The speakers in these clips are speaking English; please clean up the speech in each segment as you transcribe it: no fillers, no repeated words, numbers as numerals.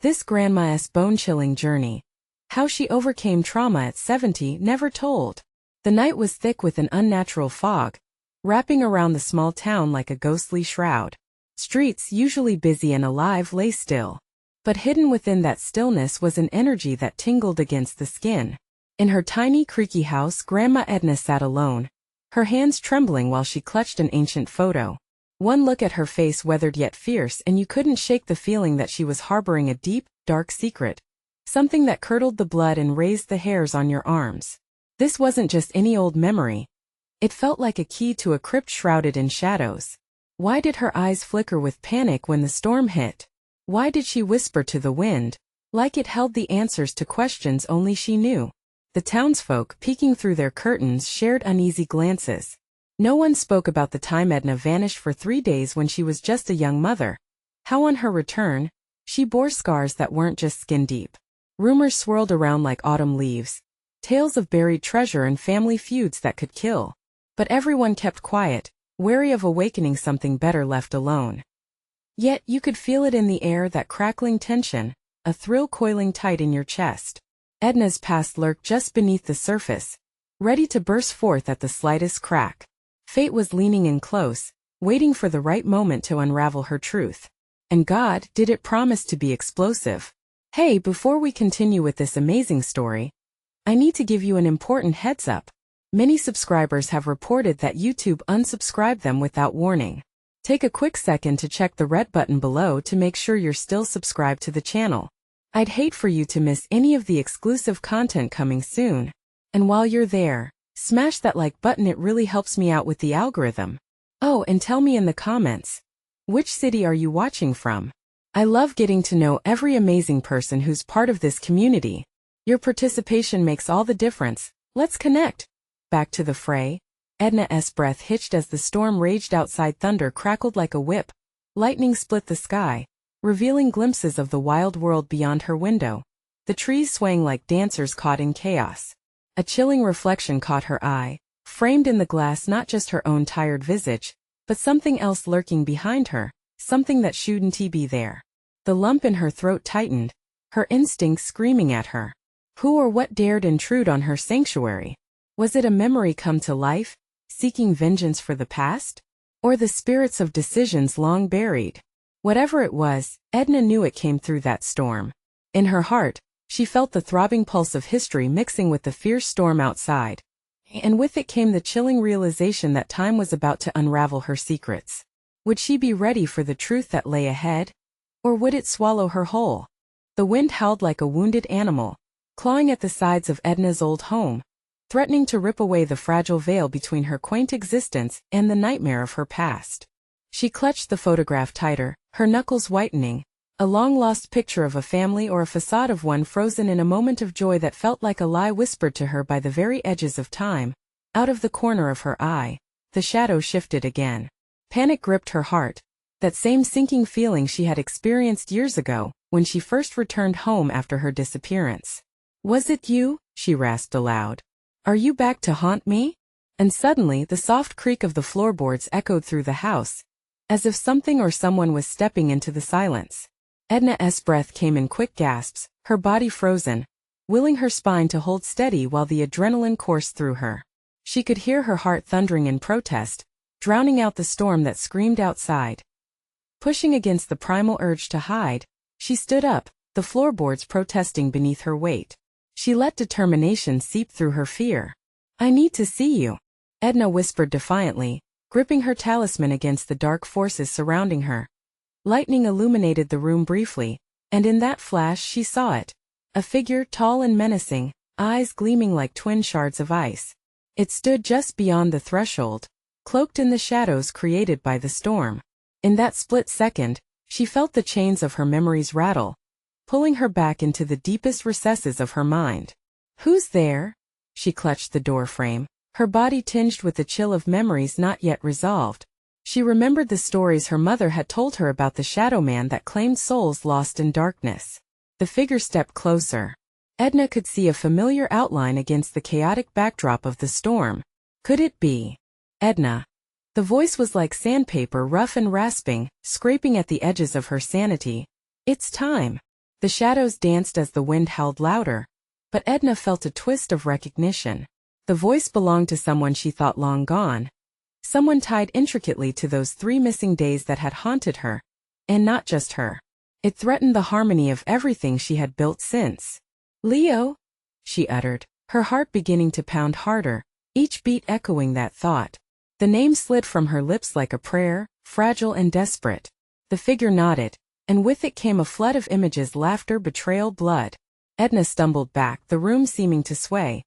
This grandma's bone-chilling journey. How she overcame trauma at 70 never told. The night was thick with an unnatural fog, wrapping around the small town like a ghostly shroud. Streets, usually busy and alive, lay still. But hidden within that stillness was an energy that tingled against the skin. In her tiny, creaky house, Grandma Edna sat alone, her hands trembling while she clutched an ancient photo. One look at her face, weathered yet fierce, and you couldn't shake the feeling that she was harboring a deep, dark secret. Something that curdled the blood and raised the hairs on your arms. This wasn't just any old memory. It felt like a key to a crypt shrouded in shadows. Why did her eyes flicker with panic when the storm hit? Why did she whisper to the wind, like it held the answers to questions only she knew? The townsfolk, peeking through their curtains, shared uneasy glances. No one spoke about the time Edna vanished for 3 days when she was just a young mother. How on her return, she bore scars that weren't just skin deep. Rumors swirled around like autumn leaves, tales of buried treasure and family feuds that could kill. But everyone kept quiet, wary of awakening something better left alone. Yet you could feel it in the air, that crackling tension, a thrill coiling tight in your chest. Edna's past lurked just beneath the surface, ready to burst forth at the slightest crack. Fate was leaning in close, waiting for the right moment to unravel her truth. And God, did it promise to be explosive. Hey, before we continue with this amazing story, I need to give you an important heads up. Many subscribers have reported that YouTube unsubscribed them without warning. Take a quick second to check the red button below to make sure you're still subscribed to the channel. I'd hate for you to miss any of the exclusive content coming soon. And while you're there, smash that like button, it really helps me out with the algorithm. Oh, and tell me in the comments, which city are you watching from? I love getting to know every amazing person who's part of this community. Your participation makes all the difference. Let's connect. Back to the fray. Edna's breath hitched as the storm raged outside. Thunder crackled like a whip. Lightning split the sky, revealing glimpses of the wild world beyond her window. The trees swaying like dancers caught in chaos. A chilling reflection caught her eye, framed in the glass, not just her own tired visage, but something else lurking behind her, something that shouldn't be there. The lump in her throat tightened, her instincts screaming at her. Who or what dared intrude on her sanctuary? Was it a memory come to life, seeking vengeance for the past? Or the spirits of decisions long buried? Whatever it was, Edna knew it came through that storm. In her heart, she felt the throbbing pulse of history mixing with the fierce storm outside. And with it came the chilling realization that time was about to unravel her secrets. Would she be ready for the truth that lay ahead? Or would it swallow her whole? The wind howled like a wounded animal, clawing at the sides of Edna's old home, threatening to rip away the fragile veil between her quaint existence and the nightmare of her past. She clutched the photograph tighter, her knuckles whitening, a long-lost picture of a family or a facade of one frozen in a moment of joy that felt like a lie whispered to her by the very edges of time. Out of the corner of her eye, the shadow shifted again. Panic gripped her heart, that same sinking feeling she had experienced years ago, when she first returned home after her disappearance. "Was it you?" she rasped aloud. "Are you back to haunt me?" And suddenly the soft creak of the floorboards echoed through the house, as if something or someone was stepping into the silence. Edna's breath came in quick gasps, her body frozen, willing her spine to hold steady while the adrenaline coursed through her. She could hear her heart thundering in protest, drowning out the storm that screamed outside. Pushing against the primal urge to hide, she stood up, the floorboards protesting beneath her weight. She let determination seep through her fear. "I need to see you," Edna whispered defiantly, gripping her talisman against the dark forces surrounding her. Lightning illuminated the room briefly, and in that flash she saw it. A figure tall and menacing, eyes gleaming like twin shards of ice. It stood just beyond the threshold, cloaked in the shadows created by the storm. In that split second, she felt the chains of her memories rattle, pulling her back into the deepest recesses of her mind. "Who's there?" She clutched the doorframe, her body tinged with the chill of memories not yet resolved. She remembered the stories her mother had told her about the shadow man that claimed souls lost in darkness. The figure stepped closer. Edna could see a familiar outline against the chaotic backdrop of the storm. Could it be Edna? The voice was like sandpaper, rough and rasping, scraping at the edges of her sanity. "It's time." The shadows danced as the wind howled louder, but Edna felt a twist of recognition. The voice belonged to someone she thought long gone, someone tied intricately to those 3 missing days that had haunted her, and not just her. It threatened the harmony of everything she had built since. "Leo," she uttered, her heart beginning to pound harder, each beat echoing that thought. The name slid from her lips like a prayer, fragile and desperate. The figure nodded, and with it came a flood of images: laughter, betrayal, blood. Edna stumbled back, the room seeming to sway,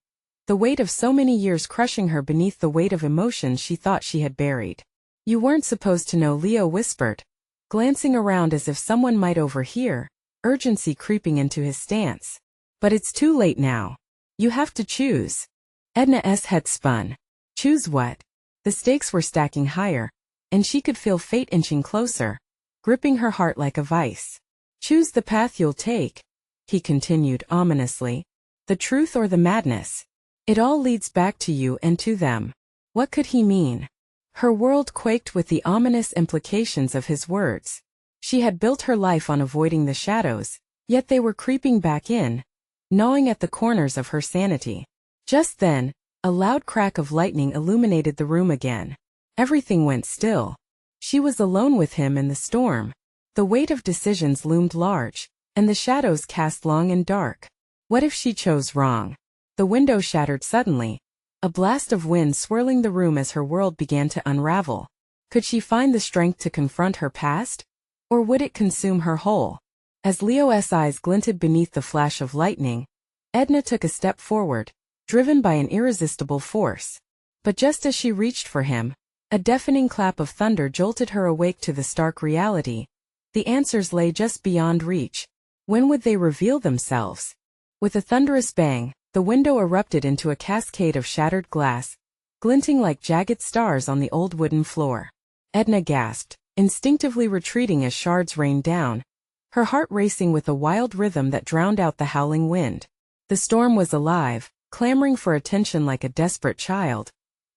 the weight of so many years crushing her beneath the weight of emotions she thought she had buried. "You weren't supposed to know," Leo whispered, glancing around as if someone might overhear, urgency creeping into his stance. "But it's too late now. You have to choose." Edna's head spun. Choose what? The stakes were stacking higher, and she could feel fate inching closer, gripping her heart like a vice. "Choose the path you'll take," he continued ominously. "The truth or the madness. It all leads back to you and to them." What could he mean? Her world quaked with the ominous implications of his words. She had built her life on avoiding the shadows, yet they were creeping back in, gnawing at the corners of her sanity. Just then, a loud crack of lightning illuminated the room again. Everything went still. She was alone with him in the storm. The weight of decisions loomed large, and the shadows cast long and dark. What if she chose wrong? The window shattered suddenly, a blast of wind swirling the room as her world began to unravel. Could she find the strength to confront her past? Or would it consume her whole? As Leo's eyes glinted beneath the flash of lightning, Edna took a step forward, driven by an irresistible force. But just as she reached for him, a deafening clap of thunder jolted her awake to the stark reality. The answers lay just beyond reach. When would they reveal themselves? With a thunderous bang, the window erupted into a cascade of shattered glass, glinting like jagged stars on the old wooden floor. Edna gasped, instinctively retreating as shards rained down, her heart racing with a wild rhythm that drowned out the howling wind. The storm was alive, clamoring for attention like a desperate child,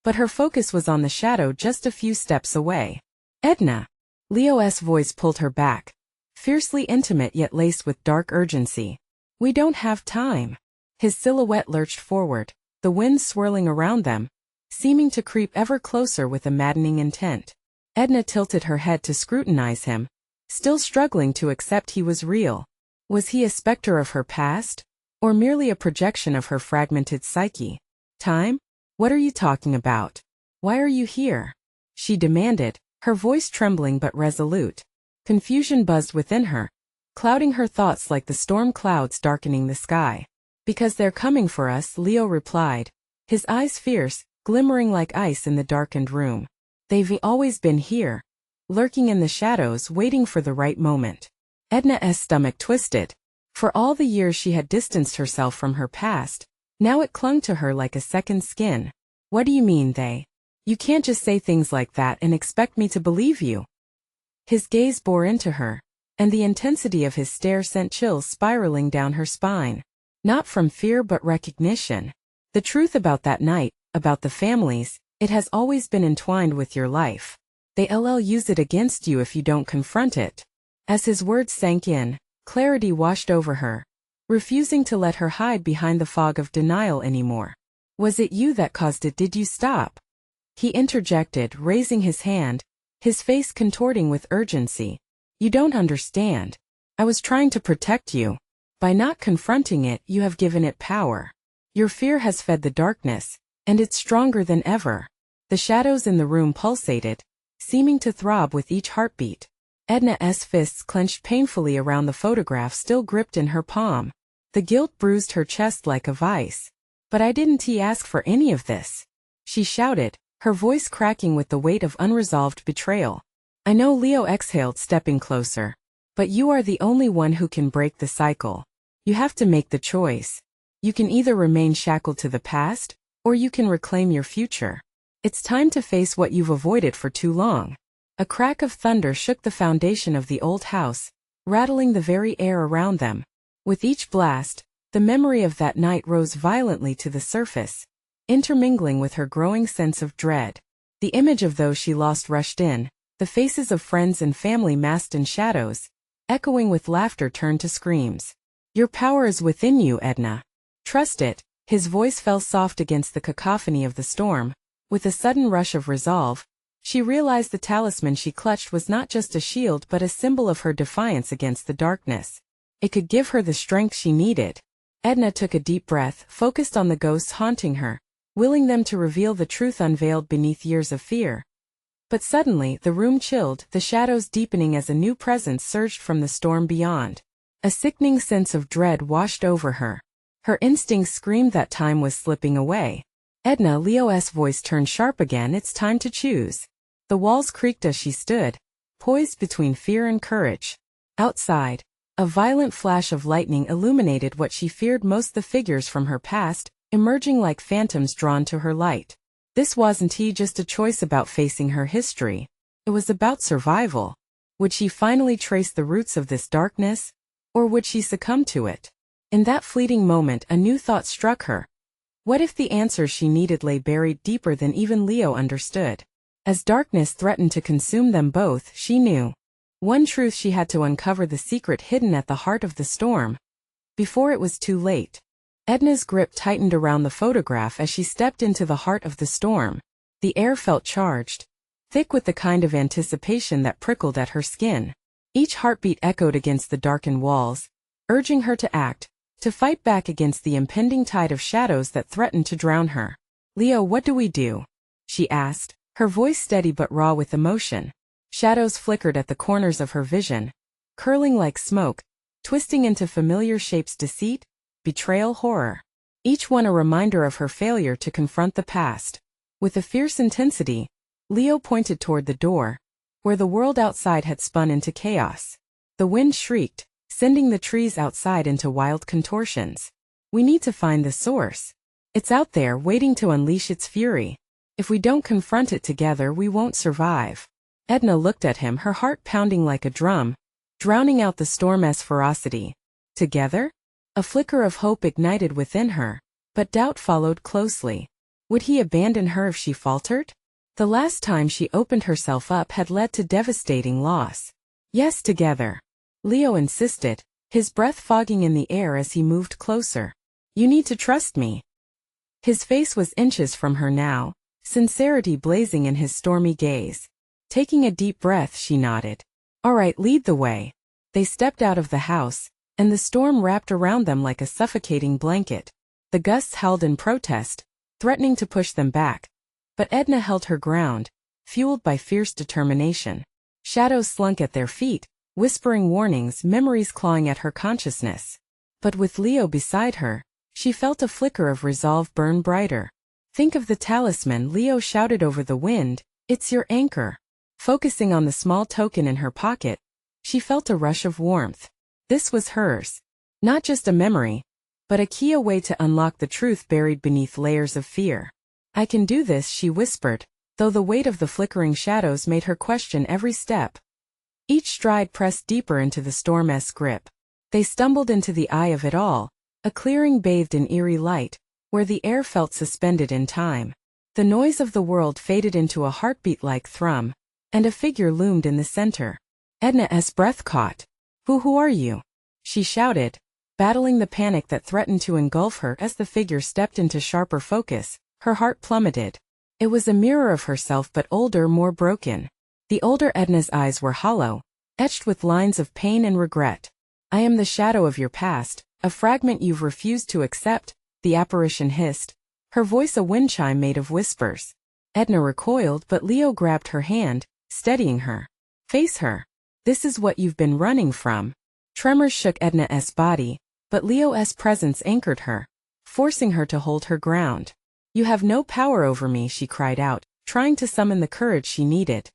but her focus was on the shadow just a few steps away. "Edna!" Leo's voice pulled her back, fiercely intimate yet laced with dark urgency. "We don't have time." His silhouette lurched forward, the wind swirling around them, seeming to creep ever closer with a maddening intent. Edna tilted her head to scrutinize him, still struggling to accept he was real. Was he a specter of her past, or merely a projection of her fragmented psyche? "Time? What are you talking about? Why are you here?" she demanded, her voice trembling but resolute. Confusion buzzed within her, clouding her thoughts like the storm clouds darkening the sky. "Because they're coming for us," Leo replied, his eyes fierce, glimmering like ice in the darkened room. "They've always been here, lurking in the shadows, waiting for the right moment." Edna's stomach twisted. For all the years she had distanced herself from her past, now it clung to her like a second skin. "What do you mean, they? You can't just say things like that and expect me to believe you." His gaze bore into her, and the intensity of his stare sent chills spiraling down her spine. Not from fear but recognition. The truth about that night, about the families, it has always been entwined with your life. They'll use it against you if you don't confront it. As his words sank in, clarity washed over her, refusing to let her hide behind the fog of denial anymore. "Was it you that caused it? Did you stop?" he interjected, raising his hand, his face contorting with urgency. "You don't understand. I was trying to protect you. By not confronting it, you have given it power. Your fear has fed the darkness, and it's stronger than ever." The shadows in the room pulsated, seeming to throb with each heartbeat. Edna's fists clenched painfully around the photograph still gripped in her palm. The guilt bruised her chest like a vice. "But I didn't ask for any of this," she shouted, her voice cracking with the weight of unresolved betrayal. "I know," Leo exhaled, stepping closer. "But you are the only one who can break the cycle. You have to make the choice. You can either remain shackled to the past, or you can reclaim your future. It's time to face what you've avoided for too long." A crack of thunder shook the foundation of the old house, rattling the very air around them. With each blast, the memory of that night rose violently to the surface, intermingling with her growing sense of dread. The image of those she lost rushed in, the faces of friends and family masked in shadows. echoing with laughter turned to screams. Your power is within you, Edna. Trust it. His voice fell soft against the cacophony of the storm. With a sudden rush of resolve, she realized the talisman she clutched was not just a shield but a symbol of her defiance against the darkness. It could give her the strength she needed. Edna took a deep breath, focused on the ghosts haunting her, willing them to reveal the truth unveiled beneath years of fear. But suddenly, the room chilled, the shadows deepening as a new presence surged from the storm beyond. A sickening sense of dread washed over her. Her instincts screamed that time was slipping away. Edna, Leo's voice turned sharp again. It's time to choose. The walls creaked as she stood, poised between fear and courage. Outside, a violent flash of lightning illuminated what she feared most, the figures from her past, emerging like phantoms drawn to her light. This wasn't just a choice about facing her history. It was about survival. Would she finally trace the roots of this darkness? Or would she succumb to it? In that fleeting moment, a new thought struck her. What if the answers she needed lay buried deeper than even Leo understood? As darkness threatened to consume them both, she knew one truth: she had to uncover the secret hidden at the heart of the storm. Before it was too late. Edna's grip tightened around the photograph as she stepped into the heart of the storm. The air felt charged, thick with the kind of anticipation that prickled at her skin. Each heartbeat echoed against the darkened walls, urging her to act, to fight back against the impending tide of shadows that threatened to drown her. Leo, what do we do? She asked, her voice steady but raw with emotion. Shadows flickered at the corners of her vision, curling like smoke, twisting into familiar shapes: deceit, betrayal, horror. Each one a reminder of her failure to confront the past. With a fierce intensity, Leo pointed toward the door, where the world outside had spun into chaos. The wind shrieked, sending the trees outside into wild contortions. We need to find the source. It's out there, waiting to unleash its fury. If we don't confront it together, we won't survive. Edna looked at him, her heart pounding like a drum, drowning out the storm's ferocity. Together? A flicker of hope ignited within her, but doubt followed closely. Would he abandon her if she faltered? The last time she opened herself up had led to devastating loss. Yes, together. Leo insisted, his breath fogging in the air as he moved closer. You need to trust me. His face was inches from her now, sincerity blazing in his stormy gaze. Taking a deep breath, she nodded. All right, lead the way. They stepped out of the house, and the storm wrapped around them like a suffocating blanket. The gusts howled in protest, threatening to push them back. But Edna held her ground, fueled by fierce determination. Shadows slunk at their feet, whispering warnings, memories clawing at her consciousness. But with Leo beside her, she felt a flicker of resolve burn brighter. Think of the talisman, Leo shouted over the wind. It's your anchor. Focusing on the small token in her pocket, she felt a rush of warmth. This was hers. Not just a memory, but a key, a way to unlock the truth buried beneath layers of fear. I can do this, she whispered, though the weight of the flickering shadows made her question every step. Each stride pressed deeper into the storm's grip. They stumbled into the eye of it all, a clearing bathed in eerie light, where the air felt suspended in time. The noise of the world faded into a heartbeat-like thrum, and a figure loomed in the center. Edna's breath caught. Who are you? She shouted, battling the panic that threatened to engulf her. As the figure stepped into sharper focus, her heart plummeted. It was a mirror of herself, but older, more broken. The older Edna's eyes were hollow, etched with lines of pain and regret. I am the shadow of your past, a fragment you've refused to accept, the apparition hissed, her voice a wind chime made of whispers. Edna recoiled, but Leo grabbed her hand, steadying her. Face her. This is what you've been running from. Tremors shook Edna's body, but Leo's presence anchored her, forcing her to hold her ground. You have no power over me, she cried out, trying to summon the courage she needed.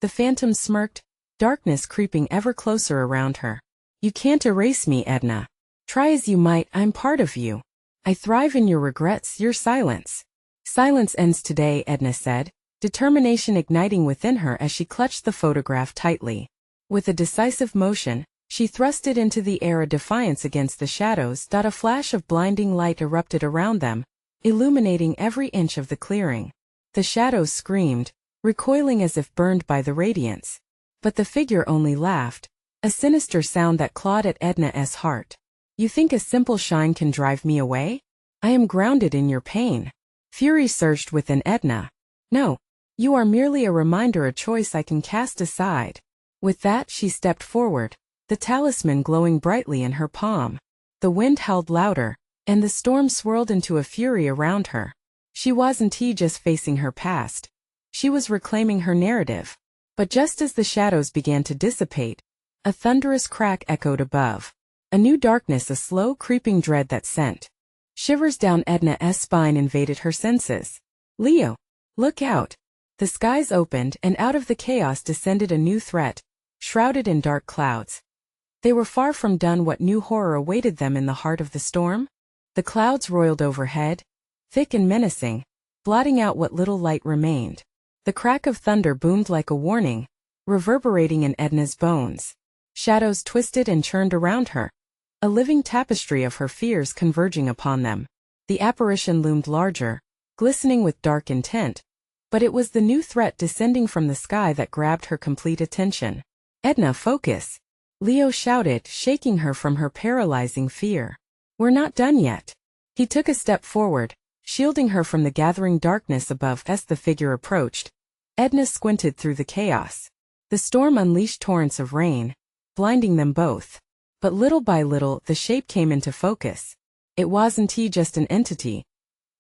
The phantom smirked, darkness creeping ever closer around her. You can't erase me, Edna. Try as you might, I'm part of you. I thrive in your regrets, your silence. Silence ends today, Edna said, determination igniting within her as she clutched the photograph tightly. With a decisive motion, she thrust it into the air, a defiance against the shadows. A flash of blinding light erupted around them, illuminating every inch of the clearing. The shadows screamed, recoiling as if burned by the radiance. But the figure only laughed, a sinister sound that clawed at Edna's heart. You think a simple shine can drive me away? I am grounded in your pain. Fury surged within Edna. No. You are merely a reminder, a choice I can cast aside. With that, she stepped forward, the talisman glowing brightly in her palm. The wind howled louder, and the storm swirled into a fury around her. She wasn't just facing her past. She was reclaiming her narrative. But just as the shadows began to dissipate, a thunderous crack echoed above. A new darkness, a slow creeping dread that sent shivers down Edna's spine, invaded her senses. Leo! Look out! The skies opened, and out of the chaos descended a new threat, shrouded in dark clouds. They were far from done. What new horror awaited them in the heart of the storm? The clouds roiled overhead, thick and menacing, blotting out what little light remained. The crack of thunder boomed like a warning, reverberating in Edna's bones. Shadows twisted and churned around her, a living tapestry of her fears converging upon them. The apparition loomed larger, glistening with dark intent, but it was the new threat descending from the sky that grabbed her complete attention. Edna, focus! Leo shouted, shaking her from her paralyzing fear. We're not done yet. He took a step forward, shielding her from the gathering darkness above. As the figure approached, Edna squinted through the chaos. The storm unleashed torrents of rain, blinding them both. But little by little, the shape came into focus. It wasn't just an entity.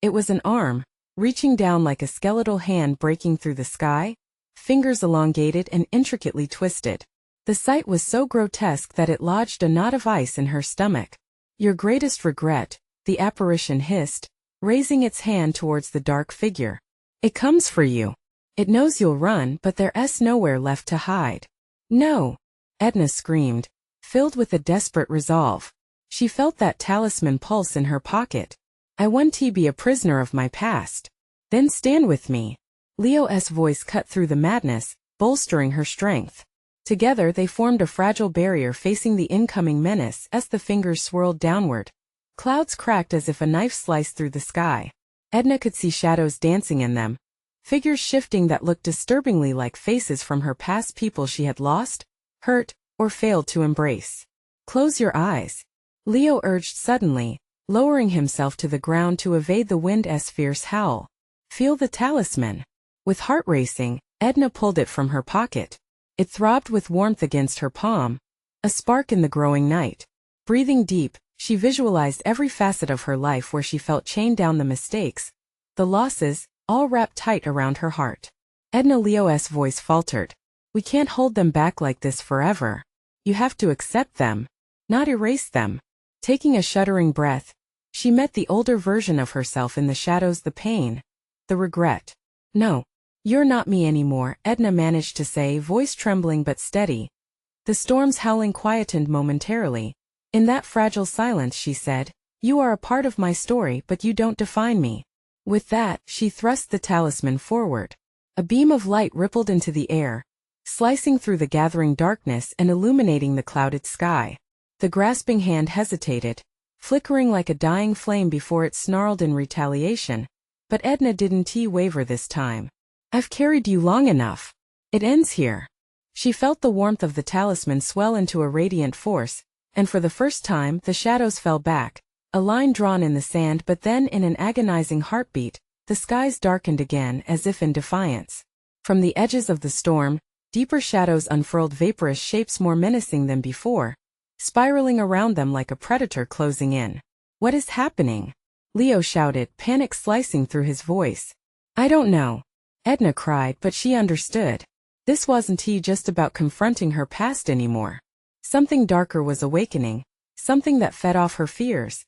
It was an arm, reaching down like a skeletal hand, breaking through the sky, fingers elongated and intricately twisted. The sight was so grotesque that it lodged a knot of ice in her stomach. Your greatest regret, the apparition hissed, raising its hand towards the dark figure. It comes for you. It knows you'll run, but there's nowhere left to hide. No! Edna screamed, filled with a desperate resolve. She felt that talisman pulse in her pocket. I want to be a prisoner of my past. Then stand with me. Leo's voice cut through the madness, bolstering her strength. Together they formed a fragile barrier facing the incoming menace. As the fingers swirled downward, clouds cracked as if a knife sliced through the sky. Edna could see shadows dancing in them, figures shifting that looked disturbingly like faces from her past, people she had lost, hurt, or failed to embrace. Close your eyes, Leo urged suddenly, lowering himself to the ground to evade the wind's fierce howl. Feel the talisman. With heart racing, Edna pulled it from her pocket. It throbbed with warmth against her palm, a spark in the growing night. Breathing deep, she visualized every facet of her life where she felt chained down, the mistakes, the losses, all wrapped tight around her heart. Edna, Leo's voice faltered. We can't hold them back like this forever. You have to accept them, not erase them. Taking a shuddering breath, she met the older version of herself in the shadows, the pain, the regret. No. You're not me anymore, Edna managed to say, voice trembling but steady. The storm's howling quietened momentarily. In that fragile silence she said, you are a part of my story, but you don't define me. With that, she thrust the talisman forward. A beam of light rippled into the air, slicing through the gathering darkness and illuminating the clouded sky. The grasping hand hesitated, flickering like a dying flame before it snarled in retaliation. But Edna didn't waver this time. I've carried you long enough. It ends here. She felt the warmth of the talisman swell into a radiant force, and for the first time the shadows fell back, a line drawn in the sand. But then, in an agonizing heartbeat, the skies darkened again, as if in defiance. From the edges of the storm, deeper shadows unfurled, vaporous shapes more menacing than before, spiraling around them like a predator closing in. What is happening? Leo shouted, panic slicing through his voice. I don't know, Edna cried, but she understood. This wasn't just about confronting her past anymore. Something darker was awakening, something that fed off her fears.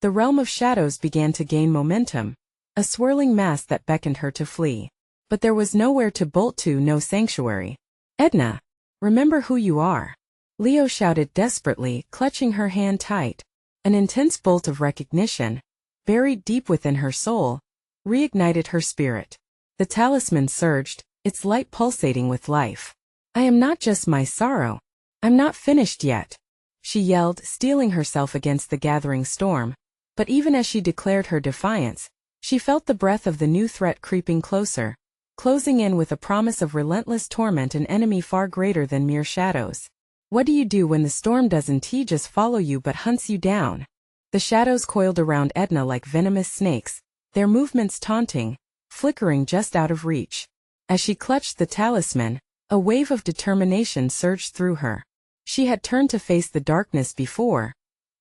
The realm of shadows began to gain momentum, a swirling mass that beckoned her to flee. But there was nowhere to bolt to, no sanctuary. Edna, remember who you are, Leo shouted desperately, clutching her hand tight. An intense bolt of recognition, buried deep within her soul, reignited her spirit. The talisman surged, its light pulsating with life. I am not just my sorrow. I'm not finished yet, she yelled, steeling herself against the gathering storm. But even as she declared her defiance, she felt the breath of the new threat creeping closer, closing in with a promise of relentless torment, an enemy far greater than mere shadows. What do you do when the storm doesn't just follow you but hunts you down? The shadows coiled around Edna like venomous snakes, their movements taunting, flickering just out of reach. As she clutched the talisman, a wave of determination surged through her. She had turned to face the darkness before,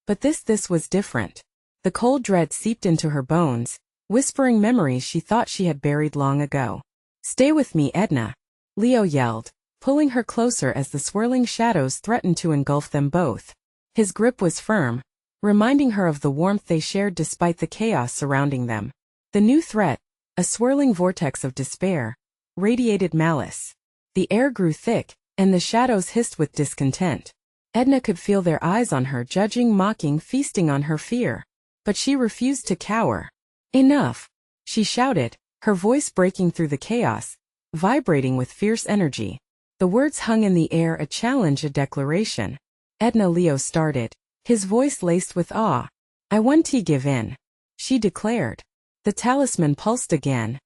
but this was different. The cold dread seeped into her bones, whispering memories she thought she had buried long ago. "Stay with me, Edna," Leo yelled, pulling her closer as the swirling shadows threatened to engulf them both. His grip was firm, reminding her of the warmth they shared despite the chaos surrounding them. The new threat, a swirling vortex of despair, radiated malice. The air grew thick, and the shadows hissed with discontent. Edna could feel their eyes on her, judging, mocking, feasting on her fear. But she refused to cower. "Enough!" she shouted, her voice breaking through the chaos, vibrating with fierce energy. The words hung in the air, a challenge, a declaration. "Edna," Leo started, his voice laced with awe. "I won't give in," she declared. The talisman pulsed again,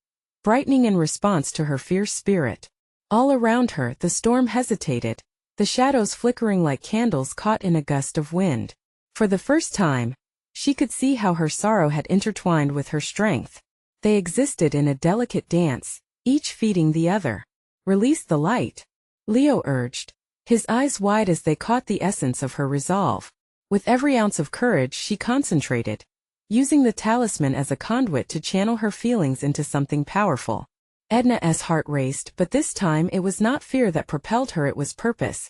brightening in response to her fierce spirit. All around her, the storm hesitated, the shadows flickering like candles caught in a gust of wind. For the first time, she could see how her sorrow had intertwined with her strength. They existed in a delicate dance, each feeding the other. "Release the light," Leo urged, his eyes wide as they caught the essence of her resolve. With every ounce of courage she concentrated, using the talisman as a conduit to channel her feelings into something powerful. Edna's heart raced, but this time it was not fear that propelled her, it was purpose.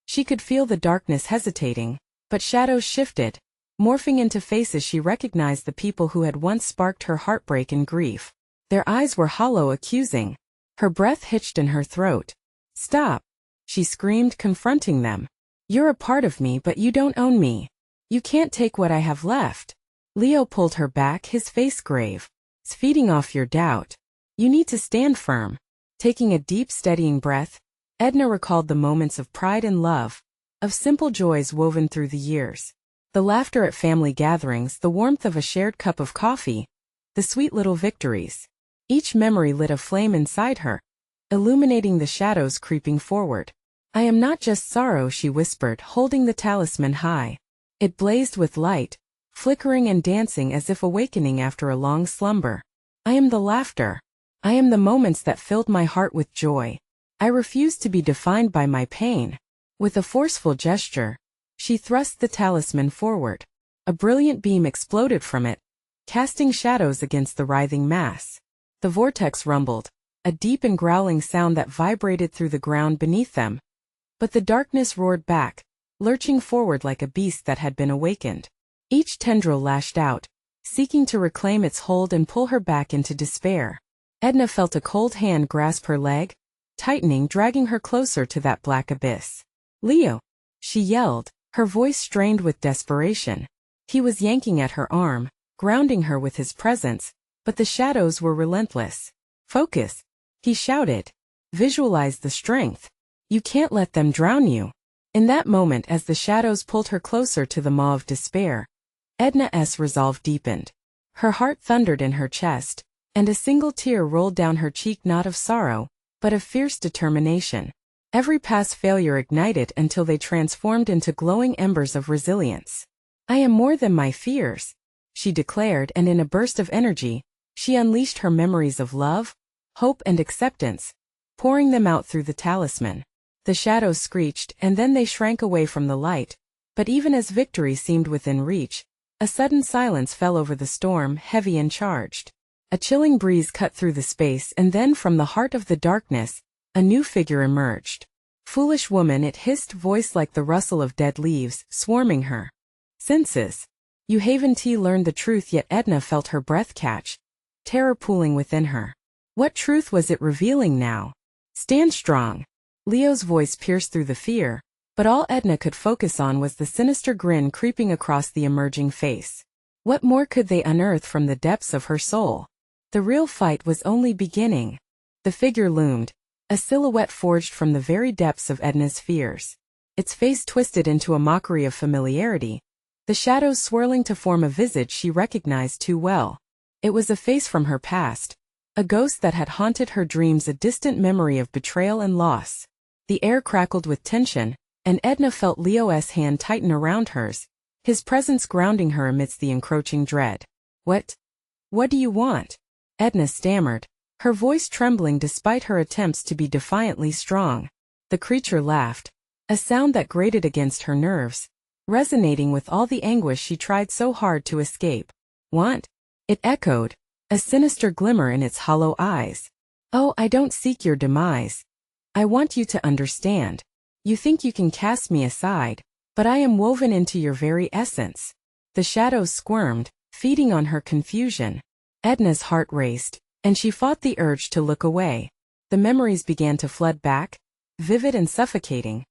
She could feel the darkness hesitating, but shadows shifted, morphing into faces she recognized, the people who had once sparked her heartbreak and grief. Their eyes were hollow, accusing. Her breath hitched in her throat. "Stop!" she screamed, confronting them. "You're a part of me, but you don't own me. You can't take what I have left." Leo pulled her back, his face grave. "It's feeding off your doubt. You need to stand firm." Taking a deep, steadying breath, Edna recalled the moments of pride and love, of simple joys woven through the years. The laughter at family gatherings, the warmth of a shared cup of coffee, the sweet little victories. Each memory lit a flame inside her, illuminating the shadows creeping forward. "I am not just sorrow," she whispered, holding the talisman high. It blazed with light, flickering and dancing as if awakening after a long slumber. "I am the laughter. I am the moments that filled my heart with joy. I refuse to be defined by my pain." With a forceful gesture, she thrust the talisman forward. A brilliant beam exploded from it, casting shadows against the writhing mass. The vortex rumbled, a deep and growling sound that vibrated through the ground beneath them. But the darkness roared back, lurching forward like a beast that had been awakened. Each tendril lashed out, seeking to reclaim its hold and pull her back into despair. Edna felt a cold hand grasp her leg, tightening, dragging her closer to that black abyss. "Leo!" she yelled, her voice strained with desperation. He was yanking at her arm, grounding her with his presence, but the shadows were relentless. "Focus!" he shouted. "Visualize the strength. You can't let them drown you." In that moment, as the shadows pulled her closer to the maw of despair, Edna's resolve deepened. Her heart thundered in her chest, and a single tear rolled down her cheek, not of sorrow, but of fierce determination. Every past failure ignited until they transformed into glowing embers of resilience. "I am more than my fears," she declared, and in a burst of energy, she unleashed her memories of love, hope, and acceptance, pouring them out through the talisman. The shadows screeched, and then they shrank away from the light, but even as victory seemed within reach, a sudden silence fell over the storm, heavy and charged. A chilling breeze cut through the space, and then from the heart of the darkness, a new figure emerged. "Foolish woman," it hissed, voice like the rustle of dead leaves, swarming her senses. "You haven't learned the truth yet." Edna felt her breath catch, terror pooling within her. What truth was it revealing now? "Stand strong." Leo's voice pierced through the fear, but all Edna could focus on was the sinister grin creeping across the emerging face. What more could they unearth from the depths of her soul? The real fight was only beginning. The figure loomed, a silhouette forged from the very depths of Edna's fears. Its face twisted into a mockery of familiarity, the shadows swirling to form a visage she recognized too well. It was a face from her past, a ghost that had haunted her dreams, a distant memory of betrayal and loss. The air crackled with tension, and Edna felt Leo's hand tighten around hers, his presence grounding her amidst the encroaching dread. What do you want? Edna stammered, her voice trembling despite her attempts to be defiantly strong. The creature laughed, a sound that grated against her nerves, resonating with all the anguish she tried so hard to escape. Want? It echoed, a sinister glimmer in its hollow eyes. Oh, I don't seek your demise. I want you to understand. You think you can cast me aside, but I am woven into your very essence. The shadows squirmed, feeding on her confusion. Edna's heart raced, and she fought the urge to look away. The memories began to flood back, vivid and suffocating.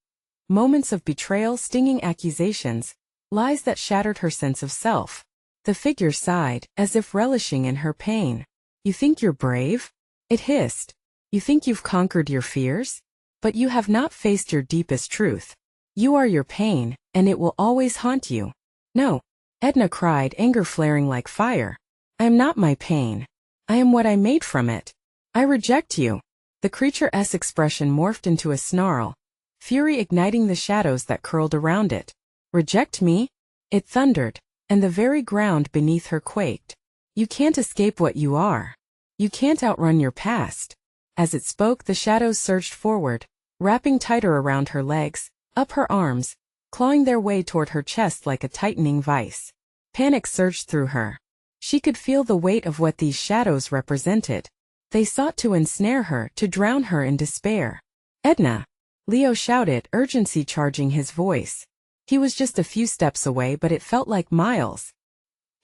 Moments of betrayal, stinging accusations, lies that shattered her sense of self. The figure sighed, as if relishing in her pain. You think you're brave? It hissed. You think you've conquered your fears? But you have not faced your deepest truth. You are your pain, and it will always haunt you. No, Edna cried, anger flaring like fire. I am not my pain. I am what I made from it. I reject you. The creature's expression morphed into a snarl, fury igniting the shadows that curled around it. Reject me? It thundered, and the very ground beneath her quaked. You can't escape what you are. You can't outrun your past. As it spoke, the shadows surged forward, wrapping tighter around her legs, up her arms, clawing their way toward her chest like a tightening vice. Panic surged through her. She could feel the weight of what these shadows represented. They sought to ensnare her, to drown her in despair. Edna! Leo shouted, urgency charging his voice. He was just a few steps away, but it felt like miles.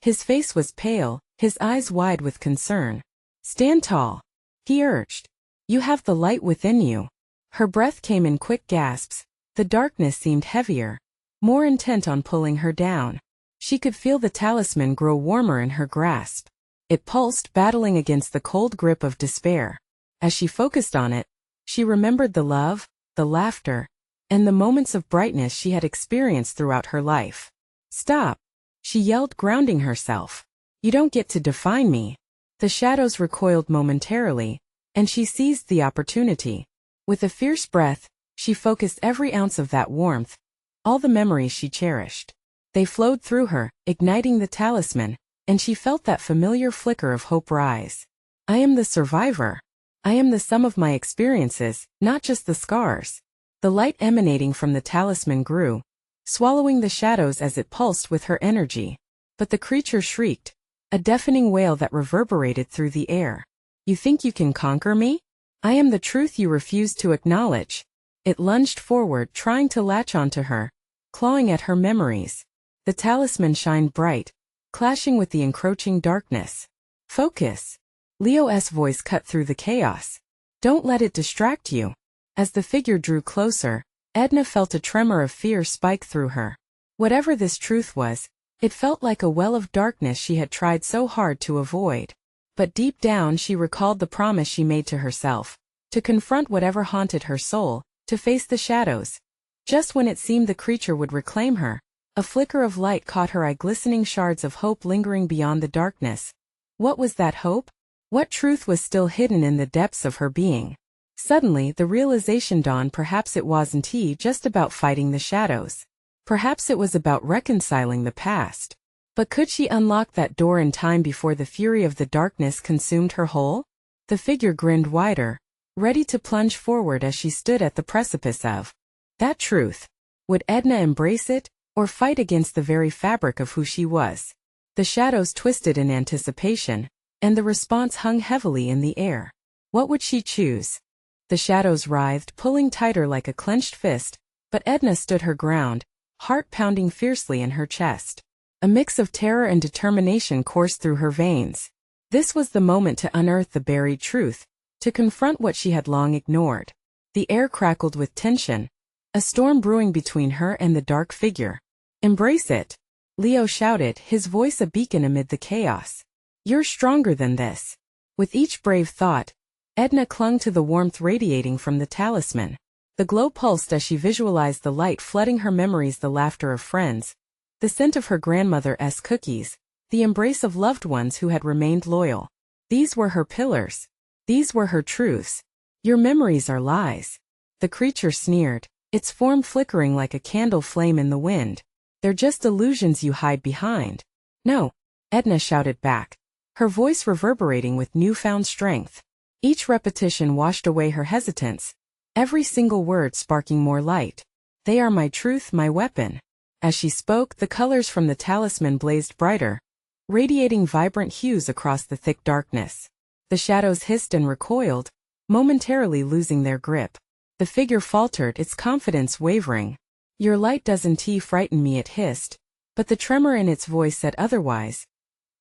His face was pale, his eyes wide with concern. Stand tall, he urged. You have the light within you. Her breath came in quick gasps. The darkness seemed heavier, more intent on pulling her down. She could feel the talisman grow warmer in her grasp. It pulsed, battling against the cold grip of despair. As she focused on it, she remembered the love, the laughter, and the moments of brightness she had experienced throughout her life. Stop! She yelled, grounding herself. You don't get to define me. The shadows recoiled momentarily, and she seized the opportunity. With a fierce breath, she focused every ounce of that warmth, all the memories she cherished. They flowed through her, igniting the talisman, and she felt that familiar flicker of hope rise. I am the survivor. I am the sum of my experiences, not just the scars. The light emanating from the talisman grew, swallowing the shadows as it pulsed with her energy. But the creature shrieked, a deafening wail that reverberated through the air. You think you can conquer me? I am the truth you refuse to acknowledge. It lunged forward, trying to latch onto her, clawing at her memories. The talisman shined bright, clashing with the encroaching darkness. Focus! Leo's voice cut through the chaos. Don't let it distract you. As the figure drew closer, Edna felt a tremor of fear spike through her. Whatever this truth was, it felt like a well of darkness she had tried so hard to avoid. But deep down she recalled the promise she made to herself, to confront whatever haunted her soul, to face the shadows. Just when it seemed the creature would reclaim her, a flicker of light caught her eye, glistening shards of hope lingering beyond the darkness. What was that hope? What truth was still hidden in the depths of her being? Suddenly, the realization dawned, perhaps it wasn't just about fighting the shadows. Perhaps it was about reconciling the past. But could she unlock that door in time before the fury of the darkness consumed her whole? The figure grinned wider, ready to plunge forward as she stood at the precipice of that truth. Would Edna embrace it, or fight against the very fabric of who she was? The shadows twisted in anticipation, and the response hung heavily in the air. What would she choose? The shadows writhed, pulling tighter like a clenched fist, but Edna stood her ground, heart pounding fiercely in her chest. A mix of terror and determination coursed through her veins. This was the moment to unearth the buried truth, to confront what she had long ignored. The air crackled with tension, a storm brewing between her and the dark figure. Embrace it! Leo shouted, his voice a beacon amid the chaos. You're stronger than this. With each brave thought, Edna clung to the warmth radiating from the talisman. The glow pulsed as she visualized the light flooding her memories, the laughter of friends, the scent of her grandmother's cookies, the embrace of loved ones who had remained loyal. These were her pillars. These were her truths. Your memories are lies. The creature sneered, its form flickering like a candle flame in the wind. They're just illusions you hide behind. No, Edna shouted back, her voice reverberating with newfound strength. Each repetition washed away her hesitance, every single word sparking more light. They are my truth, my weapon. As she spoke, the colors from the talisman blazed brighter, radiating vibrant hues across the thick darkness. The shadows hissed and recoiled, momentarily losing their grip. The figure faltered, its confidence wavering. Your light doesn't frighten me, it hissed, but the tremor in its voice said otherwise.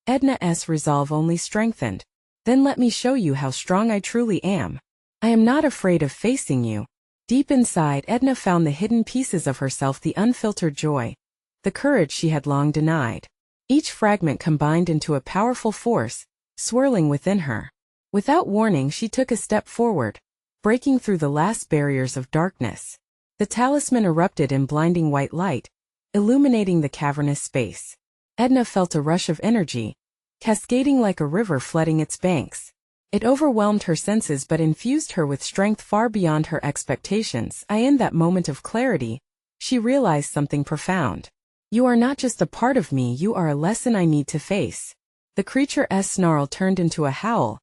Edna's resolve only strengthened. Then let me show you how strong I truly am. I am not afraid of facing you. Deep inside, Edna found the hidden pieces of herself, the unfiltered joy, the courage she had long denied. Each fragment combined into a powerful force, swirling within her. Without warning, she took a step forward, breaking through the last barriers of darkness. The talisman erupted in blinding white light, illuminating the cavernous space. Edna felt a rush of energy, cascading like a river flooding its banks. It overwhelmed her senses but infused her with strength far beyond her expectations. In that moment of clarity, she realized something profound. You are not just a part of me, you are a lesson I need to face. The creature's snarl turned into a howl,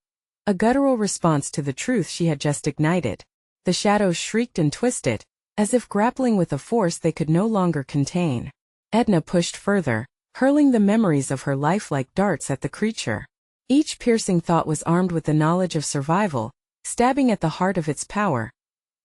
a guttural response to the truth she had just ignited. The shadows shrieked and twisted, as if grappling with a force they could no longer contain. Edna pushed further, hurling the memories of her life like darts at the creature. Each piercing thought was armed with the knowledge of survival, stabbing at the heart of its power.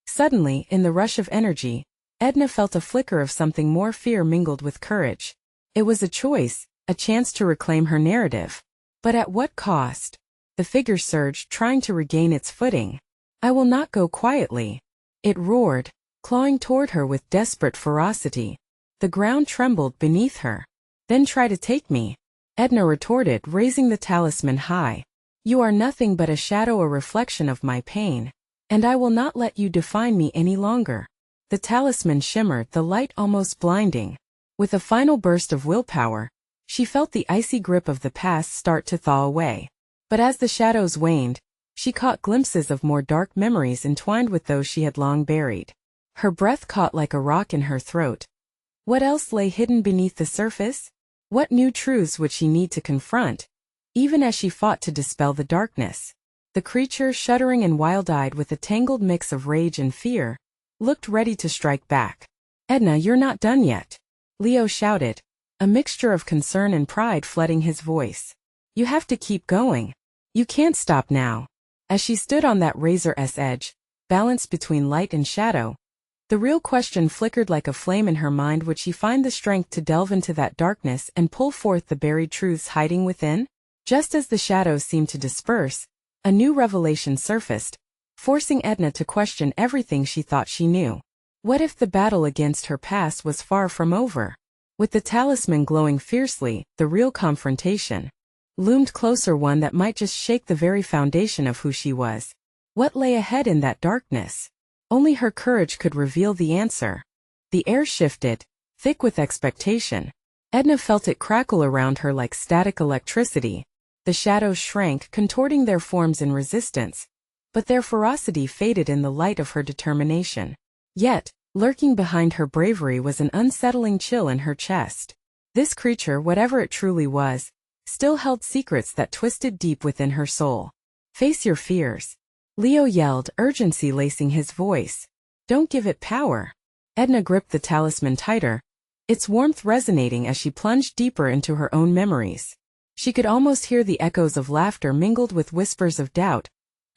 Suddenly, in the rush of energy, Edna felt a flicker of something more, fear mingled with courage. It was a choice, a chance to reclaim her narrative. But at what cost? The figure surged, trying to regain its footing. I will not go quietly. It roared, clawing toward her with desperate ferocity. The ground trembled beneath her. Then try to take me, Edna retorted, raising the talisman high. You are nothing but a shadow, a reflection of my pain. And I will not let you define me any longer. The talisman shimmered, the light almost blinding. With a final burst of willpower, she felt the icy grip of the past start to thaw away. But as the shadows waned, she caught glimpses of more dark memories entwined with those she had long buried. Her breath caught like a rock in her throat. What else lay hidden beneath the surface? What new truths would she need to confront, even as she fought to dispel the darkness? The creature, shuddering and wild-eyed with a tangled mix of rage and fear, looked ready to strike back. Edna, you're not done yet, Leo shouted, a mixture of concern and pride flooding his voice. You have to keep going. You can't stop now. As she stood on that razor's edge, balanced between light and shadow, the real question flickered like a flame in her mind. Would she find the strength to delve into that darkness and pull forth the buried truths hiding within? Just as the shadows seemed to disperse, a new revelation surfaced, forcing Edna to question everything she thought she knew. What if the battle against her past was far from over? With the talisman glowing fiercely, the real confrontation loomed closer, one that might just shake the very foundation of who she was. What lay ahead in that darkness? Only her courage could reveal the answer. The air shifted, thick with expectation. Edna felt it crackle around her like static electricity. The shadows shrank, contorting their forms in resistance, but their ferocity faded in the light of her determination. Yet, lurking behind her bravery was an unsettling chill in her chest. This creature, whatever it truly was, still held secrets that twisted deep within her soul. Face your fears, Leo yelled, urgency lacing his voice. Don't give it power. Edna gripped the talisman tighter, its warmth resonating as she plunged deeper into her own memories. She could almost hear the echoes of laughter mingled with whispers of doubt,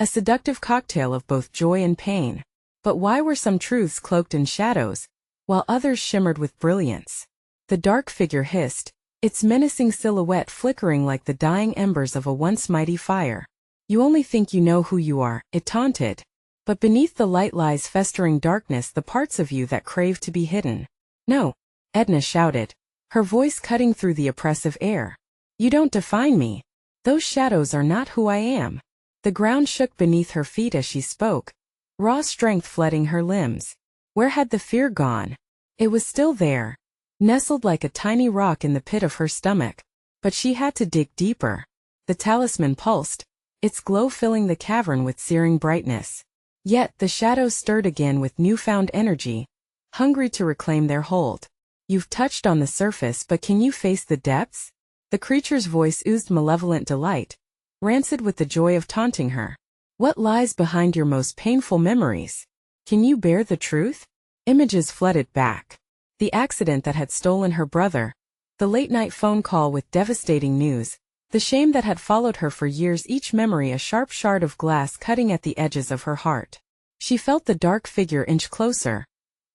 a seductive cocktail of both joy and pain. But why were some truths cloaked in shadows, while others shimmered with brilliance? The dark figure hissed, its menacing silhouette flickering like the dying embers of a once mighty fire. You only think you know who you are, it taunted. But beneath the light lies festering darkness, the parts of you that crave to be hidden. No, Edna shouted, her voice cutting through the oppressive air. You don't define me. Those shadows are not who I am. The ground shook beneath her feet as she spoke, raw strength flooding her limbs. Where had the fear gone? It was still there, nestled like a tiny rock in the pit of her stomach. But she had to dig deeper. The talisman pulsed, its glow filling the cavern with searing brightness. Yet the shadows stirred again with newfound energy, hungry to reclaim their hold. You've touched on the surface, but can you face the depths? The creature's voice oozed malevolent delight, rancid with the joy of taunting her. What lies behind your most painful memories? Can you bear the truth? Images flooded back. The accident that had stolen her brother, the late-night phone call with devastating news, the shame that had followed her for years, each memory a sharp shard of glass cutting at the edges of her heart. She felt the dark figure inch closer,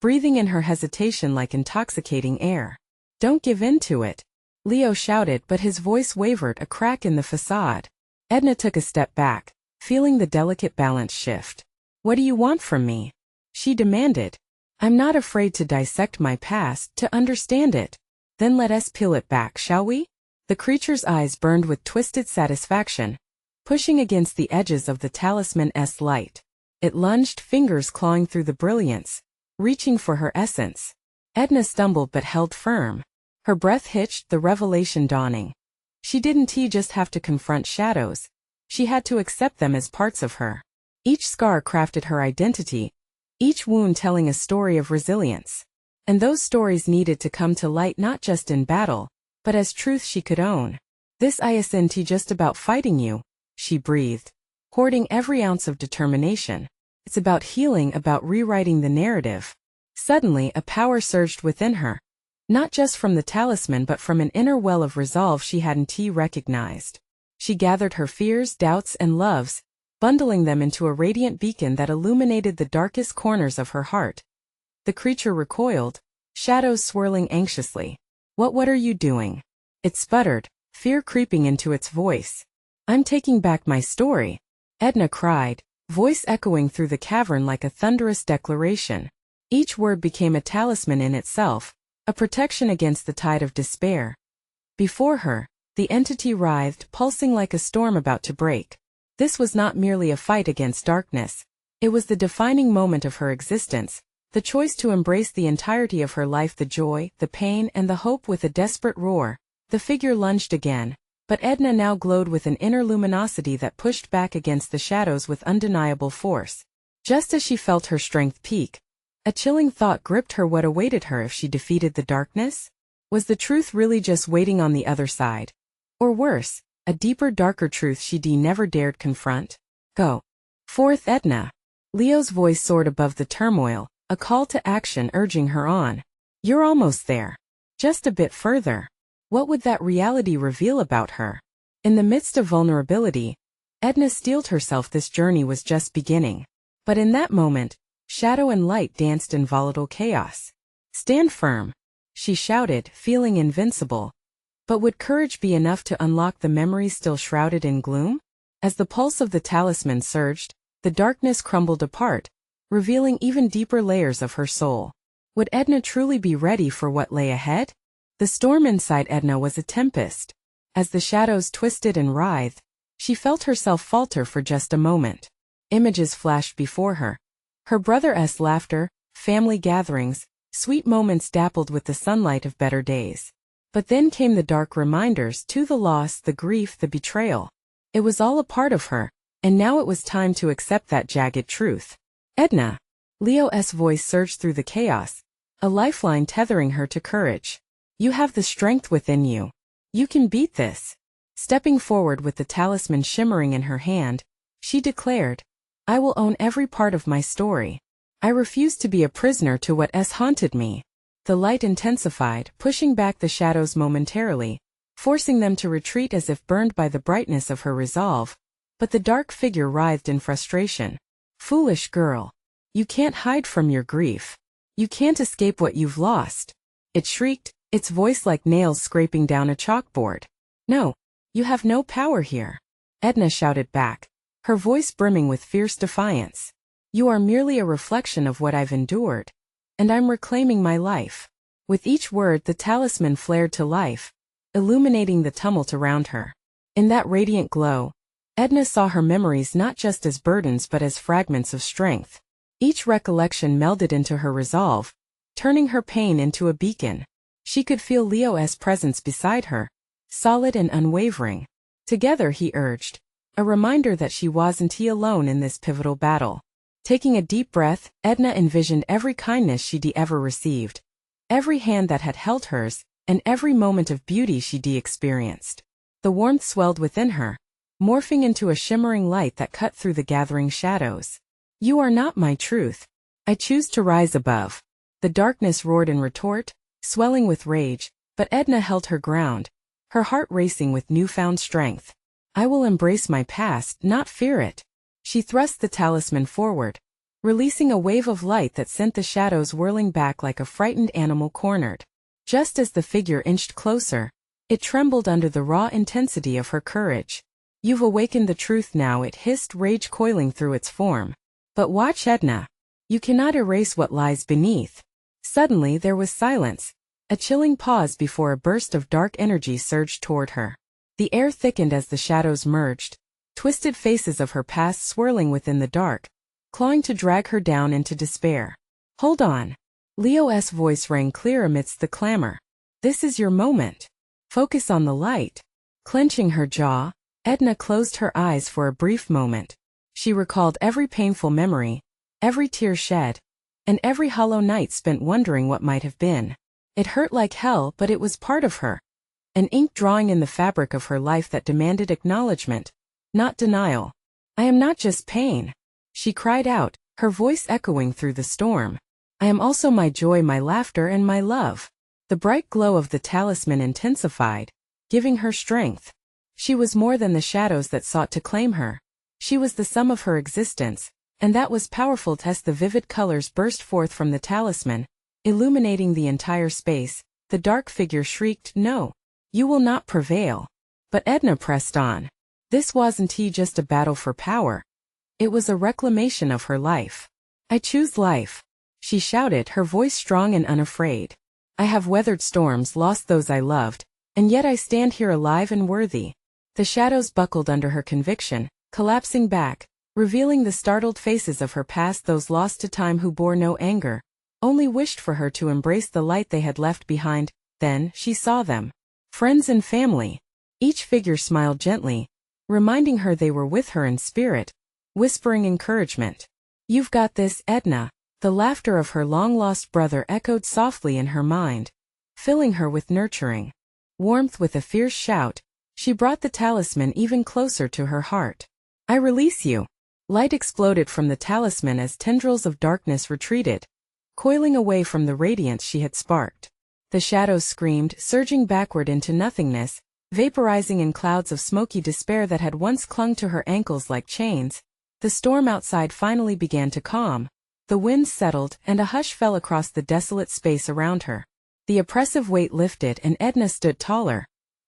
breathing in her hesitation like intoxicating air. Don't give in to it, Leo shouted, but his voice wavered, a crack in the facade. Edna took a step back, feeling the delicate balance shift. What do you want from me? She demanded. I'm not afraid to dissect my past, to understand it. Then let us peel it back, shall we? The creature's eyes burned with twisted satisfaction, pushing against the edges of the talisman's light. It lunged, fingers clawing through the brilliance, reaching for her essence. Edna stumbled but held firm. Her breath hitched, the revelation dawning. She didn't just have to confront shadows. She had to accept them as parts of her. Each scar crafted her identity, each wound telling a story of resilience. And those stories needed to come to light not just in battle, but as truth she could own. This isn't just about fighting you, she breathed, hoarding every ounce of determination. It's about healing, about rewriting the narrative. Suddenly, a power surged within her. Not just from the talisman but from an inner well of resolve she hadn't recognized. She gathered her fears, doubts, and loves, bundling them into a radiant beacon that illuminated the darkest corners of her heart. The creature recoiled, shadows swirling anxiously. What are you doing? It sputtered, fear creeping into its voice. I'm taking back my story, Edna cried, voice echoing through the cavern like a thunderous declaration. Each word became a talisman in itself, a protection against the tide of despair. Before her, the entity writhed, pulsing like a storm about to break. This was not merely a fight against darkness. It was the defining moment of her existence, the choice to embrace the entirety of her life, the joy, the pain, and the hope. With a desperate roar, the figure lunged again, but Edna now glowed with an inner luminosity that pushed back against the shadows with undeniable force. Just as she felt her strength peak, a chilling thought gripped her. What awaited her if she defeated the darkness? Was the truth really just waiting on the other side? Or worse, a deeper, darker truth she never dared confront? Go forth, Edna. Leo's voice soared above the turmoil, a call to action urging her on. You're almost there. Just a bit further. What would that reality reveal about her? In the midst of vulnerability, Edna steeled herself. This journey was just beginning. But in that moment, shadow and light danced in volatile chaos. Stand firm, she shouted, feeling invincible. But would courage be enough to unlock the memories still shrouded in gloom? As the pulse of the talisman surged, the darkness crumbled apart, revealing even deeper layers of her soul. Would Edna truly be ready for what lay ahead? The storm inside Edna was a tempest. As the shadows twisted and writhed, she felt herself falter for just a moment. Images flashed before her. Her brother's laughter, family gatherings, sweet moments dappled with the sunlight of better days. But then came the dark reminders, too, the loss, the grief, the betrayal. It was all a part of her, and now it was time to accept that jagged truth. Edna! Leo's voice surged through the chaos, a lifeline tethering her to courage. You have the strength within you. You can beat this. Stepping forward with the talisman shimmering in her hand, she declared, I will own every part of my story. I refuse to be a prisoner to what has haunted me. The light intensified, pushing back the shadows momentarily, forcing them to retreat as if burned by the brightness of her resolve. But the dark figure writhed in frustration. Foolish girl. You can't hide from your grief. You can't escape what you've lost. It shrieked, its voice like nails scraping down a chalkboard. No, you have no power here. Edna shouted back, her voice brimming with fierce defiance. You are merely a reflection of what I've endured. And I'm reclaiming my life. With each word, the talisman flared to life, illuminating the tumult around her. In that radiant glow, Edna saw her memories not just as burdens but as fragments of strength. Each recollection melded into her resolve, turning her pain into a beacon. She could feel Leo's presence beside her, solid and unwavering. Together, he urged, a reminder that she wasn't alone in this pivotal battle. Taking a deep breath, Edna envisioned every kindness she'd ever received, every hand that had held hers, and every moment of beauty she'd experienced. The warmth swelled within her, morphing into a shimmering light that cut through the gathering shadows. "You are not my truth. I choose to rise above." The darkness roared in retort, swelling with rage, but Edna held her ground, her heart racing with newfound strength. "I will embrace my past, not fear it." She thrust the talisman forward, releasing a wave of light that sent the shadows whirling back like a frightened animal cornered. Just as the figure inched closer, it trembled under the raw intensity of her courage. "You've awakened the truth now," it hissed, rage coiling through its form. "But watch, Edna. You cannot erase what lies beneath." Suddenly there was silence, a chilling pause before a burst of dark energy surged toward her. The air thickened as the shadows merged, twisted faces of her past swirling within the dark, clawing to drag her down into despair. "Hold on." Leo's voice rang clear amidst the clamor. "This is your moment. Focus on the light." Clenching her jaw, Edna closed her eyes for a brief moment. She recalled every painful memory, every tear shed, and every hollow night spent wondering what might have been. It hurt like hell, but it was part of her. An ink drawing in the fabric of her life that demanded acknowledgement, not denial. "I am not just pain," she cried out, her voice echoing through the storm. "I am also my joy, my laughter, and my love." The bright glow of the talisman intensified, giving her strength. She was more than the shadows that sought to claim her. She was the sum of her existence, and that was powerful as the vivid colors burst forth from the talisman, illuminating the entire space. The dark figure shrieked, "No! You will not prevail." But Edna pressed on. This wasn't just a battle for power. It was a reclamation of her life. "I choose life," she shouted, her voice strong and unafraid. "I have weathered storms, lost those I loved, and yet I stand here alive and worthy." The shadows buckled under her conviction, collapsing back, revealing the startled faces of her past, those lost to time who bore no anger, only wished for her to embrace the light they had left behind. Then she saw them. Friends and family. Each figure smiled gently, reminding her they were with her in spirit, whispering encouragement. "You've got this, Edna." The laughter of her long-lost brother echoed softly in her mind, filling her with nurturing warmth. With a fierce shout, she brought the talisman even closer to her heart. "I release you." Light exploded from the talisman as tendrils of darkness retreated, coiling away from the radiance she had sparked. The shadows screamed, surging backward into nothingness, vaporizing in clouds of smoky despair that had once clung to her ankles like chains. The storm outside finally began to calm. The winds settled, and a hush fell across the desolate space around her. The oppressive weight lifted, and Edna stood taller,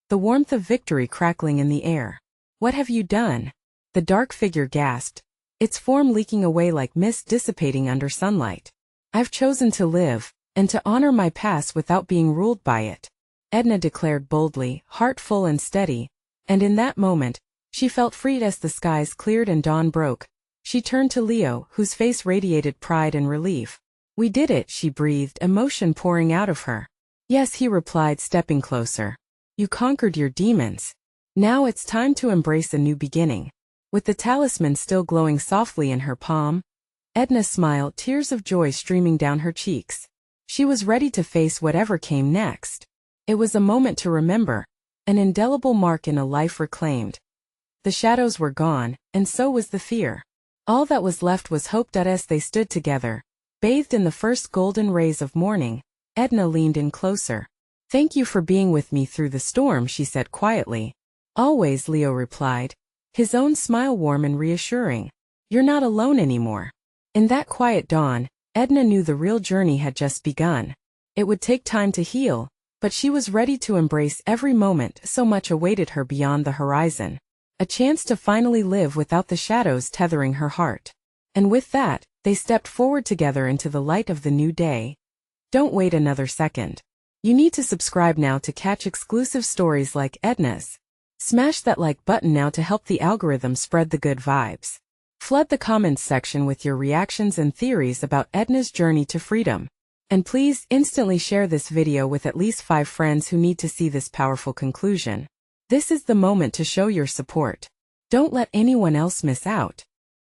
the warmth of victory crackling in the air. "What have you done?" the dark figure gasped, its form leaking away like mist dissipating under sunlight. "I've chosen to live, and to honor my past without being ruled by it," Edna declared boldly, heart full and steady, and in that moment, she felt freed. As the skies cleared and dawn broke, she turned to Leo, whose face radiated pride and relief. "We did it," she breathed, emotion pouring out of her. "Yes," he replied, stepping closer. "You conquered your demons. Now it's time to embrace a new beginning." With the talisman still glowing softly in her palm, Edna smiled, tears of joy streaming down her cheeks. She was ready to face whatever came next. It was a moment to remember, an indelible mark in a life reclaimed. The shadows were gone, and so was the fear. All that was left was hope. As they stood together, bathed in the first golden rays of morning, Edna leaned in closer. "Thank you for being with me through the storm," she said quietly. "Always," Leo replied, his own smile warm and reassuring. "You're not alone anymore." In that quiet dawn, Edna knew the real journey had just begun. It would take time to heal, but she was ready to embrace every moment. So much awaited her beyond the horizon. A chance to finally live without the shadows tethering her heart. And with that, they stepped forward together into the light of the new day. Don't wait another second. You need to subscribe now to catch exclusive stories like Edna's. Smash that like button now to help the algorithm spread the good vibes. Flood the comments section with your reactions and theories about Edna's journey to freedom. And please instantly share this video with at least 5 friends who need to see this powerful conclusion. This is the moment to show your support. Don't let anyone else miss out.